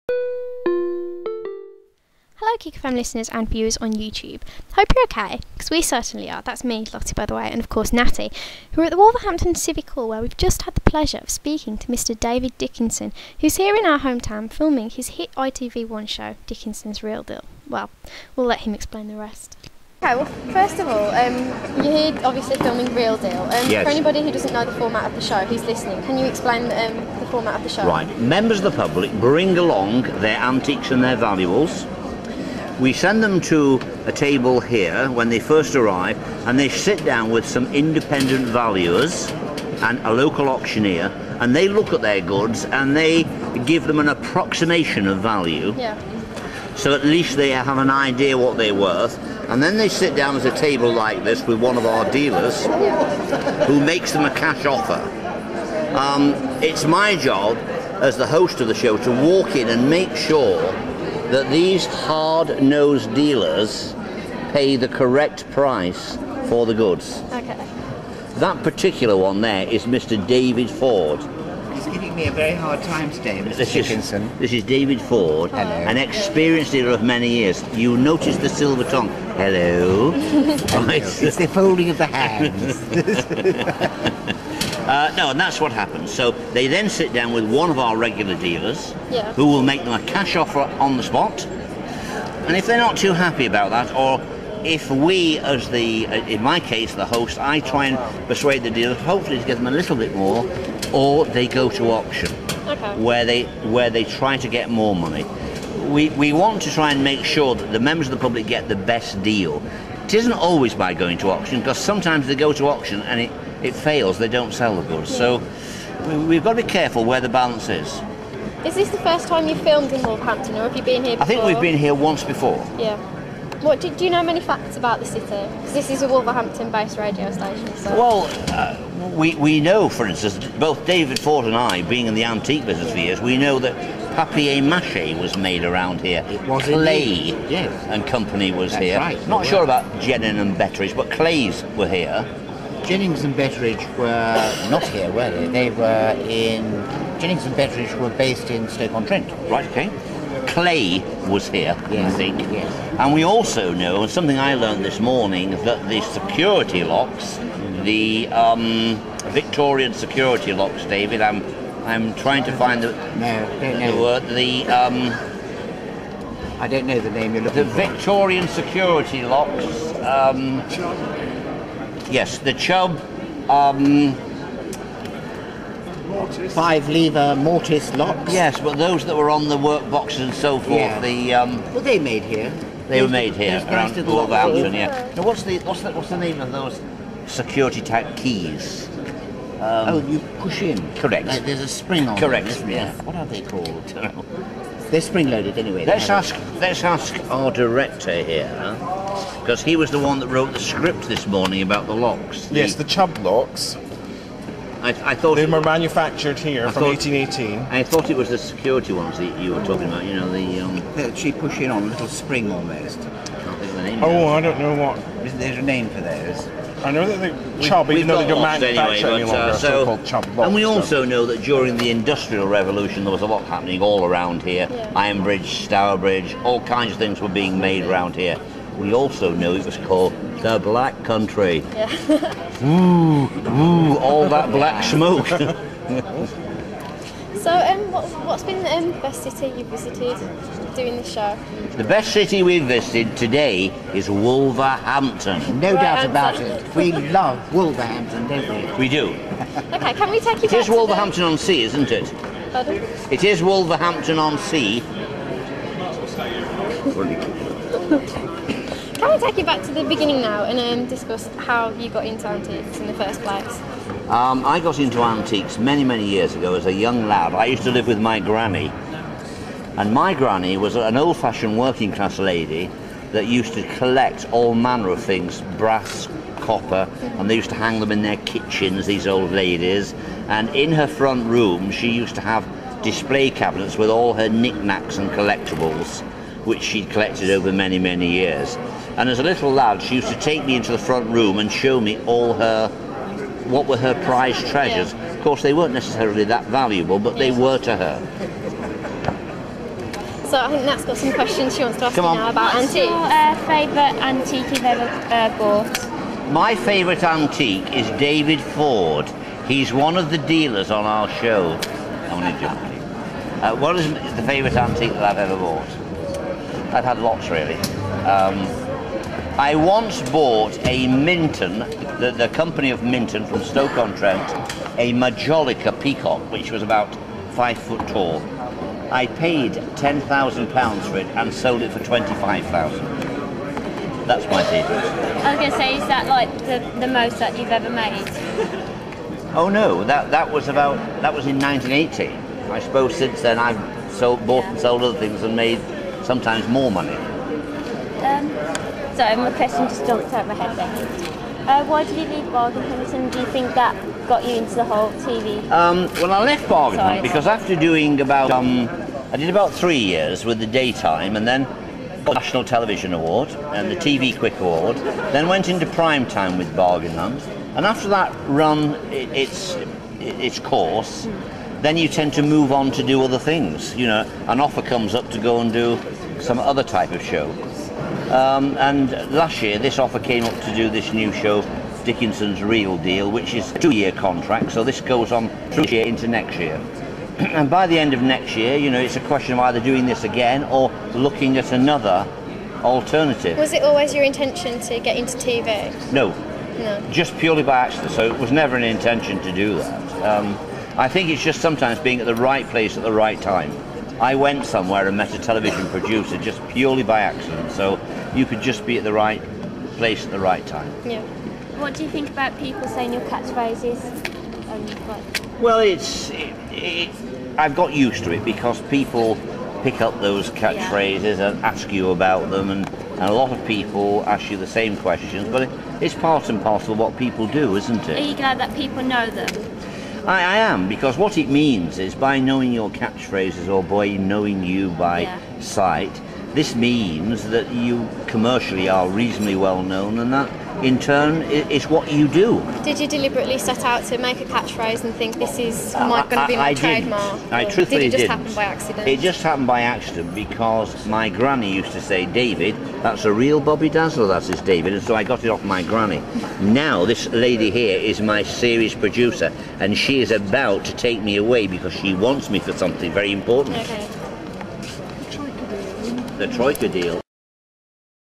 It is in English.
Hello KickFM listeners and viewers on YouTube. Hope you're okay, because we certainly are. That's me, Lottie by the way, and of course Nattie, who are at the Wolverhampton Civic Hall where we've just had the pleasure of speaking to Mr David Dickinson, who's here in our hometown filming his hit ITV1 show, Dickinson's Real Deal. Well, we'll let him explain the rest. Okay, well first of all, you're here obviously filming Real Deal. Yes. For anybody who doesn't know the format of the show, who's listening, can you explain the format of the show? Right, members of the public bring along their antiques and their valuables. We send them to a table here when they first arrive, and they sit down with some independent valuers and a local auctioneer, and they look at their goods and they give them an approximation of value. Yeah. So at least they have an idea what they're worth, and then they sit down at a table like this with one of our dealers who makes them a cash offer. It's my job as the host of the show to walk in and make sure that these hard-nosed dealers pay the correct price for the goods. Okay. That particular one there is Mr David Ford. He's giving me a very hard time today, Mr Dickinson. This is David Ford, Hello. an experienced dealer of many years. You notice the silver tongue. Hello. It's the folding of the hands. No, and that's what happens. So they then sit down with one of our regular dealers, Yeah. who will make them a cash offer on the spot. And if they're not too happy about that, or if we, as the, in my case, the host, I try and persuade the dealer, hopefully to get them a little bit more, or they go to auction, Okay. where they try to get more money. We want to try and make sure that the members of the public get the best deal. It isn't always by going to auction, because sometimes they go to auction and it fails, they don't sell the goods. So we've got to be careful where the balance is. Is this the first time you've filmed in Wolverhampton, or have you been here before? I think we've been here once before. Yeah. What do you know many facts about the city? Because this is a Wolverhampton-based radio station. So. Well, we know, for instance, both David Ford and I, being in the antique business for years, we know that papier-mâché was made around here. It was Clay indeed. Yes. and company was That's here. right, Not they sure were. about Jennings and Betteridge, but Clays were here. Jennings and Betteridge were not here, were they? They were in... Jennings and Betteridge were based in Stoke-on-Trent. Right, okay. Clay was here, Yes, I think. yes. And we also know, and something I learned this morning, that the security locks, the Victorian security locks, David, I'm trying to find the... No, don't know. I don't know the name you're looking The for. Victorian security locks, yes, the Chubb, 5-lever mortise locks. yes, but those that were on the workboxes and so forth, Yeah. Well, they made here. they were made here those guys around did the locks. Wolverhampton, yeah. Now what's the name of those security type keys? Oh, you push in. Correct. Like, there's a spring on Correct, them, isn't yeah. there? What are they called? They're spring-loaded anyway. Let's ask our director here, because he was the one that wrote the script this morning about the locks. Yes, the Chubb locks. I thought They it, were manufactured here I from thought- 1818. I thought it was the security ones that you were talking about. You know the They actually push in on a little spring almost. I can't think of the name. Oh, now. I don't know what. Isn't there a name for those? I know that they Chubb, We've even though they got don't locks manufacture any but, longer, so- so called Chubb locks. and we so. also know that during the Industrial Revolution there was a lot happening all around here. Yeah. Iron Bridge, Stourbridge, all kinds of things were being made around here. We also know it was called the Black Country. Yeah. Ooh, all that black smoke. So, what's been the best city you've visited doing this show? The best city we've visited today is Wolverhampton. No Right doubt answer. about it. We love Wolverhampton, don't we? We do. Okay, can we take you It back is to Wolverhampton on Sea, isn't it? Pardon? It is Wolverhampton on Sea. Can we take you back to the beginning now and discuss how you got into antiques in the first place? I got into antiques many, many years ago as a young lad. I used to live with my granny. And my granny was an old-fashioned working-class lady that used to collect all manner of things, brass, copper, and they used to hang them in their kitchens, these old ladies. And in her front room, she used to have display cabinets with all her knickknacks and collectibles, which she'd collected over many, many years. And as a little lad, she used to take me into the front room and show me all her, what were her prized treasures. Of course, they weren't necessarily that valuable, but they were to her. So I think Nat's got some questions she wants to ask Come you on. now about What's antiques. your favourite antique you've ever bought? My favourite antique is David Ford. He's one of the dealers on our show. I'm only joking. What is the favourite antique that I've ever bought? I've had lots, really. I once bought a Minton, the company of Minton from Stoke-on-Trent, a Majolica peacock, which was about 5 foot tall. I paid £10,000 for it and sold it for £25,000. That's my favourite. I was going to say, is that like the most that you've ever made? Oh no, that was in 1980. I suppose since then I've bought and sold other things and made sometimes more money. Sorry, my question just jumped out of my head there. Why did you leave Bargain Hunt, and do you think that got you into the whole TV? Well, I left Bargain Hunt Sorry. because after doing about, I did about 3 years with the daytime, and then got the National Television Award and the TV Quick Award, then went into prime time with Bargain Hunt, and after that run its course, then you tend to move on to do other things. You know, an offer comes up to go and do some other type of show. And last year, this offer came up to do this new show, Dickinson's Real Deal, which is a 2-year contract, so this goes on through this year into next year. And by the end of next year, you know, it's a question of either doing this again or looking at another alternative. Was it always your intention to get into TV? No, No. just purely by accident, so it was never an intention to do that. I think it's just sometimes being at the right place at the right time. I went somewhere and met a television producer just purely by accident, so you could just be at the right place at the right time. Yeah. What do you think about people saying your catchphrases? Well, I've got used to it because people pick up those catchphrases and ask you about them, and a lot of people ask you the same questions, but it's part and parcel of what people do, isn't Are it? you glad that people know them? I am, because what it means is by knowing your catchphrases or by knowing you by sight, this means that you commercially are reasonably well known, and that in turn is what you do. Did you deliberately set out to make a catchphase and think this is going to be my I trademark? didn't. I Or truthfully did it just didn't. happen by accident? It just happened by accident because my granny used to say, David, that's a real Bobby Dazzler, that is David, and so I got it off my granny. Now this lady here is my series producer, and she is about to take me away because she wants me for something very important. Okay. The Troika deal.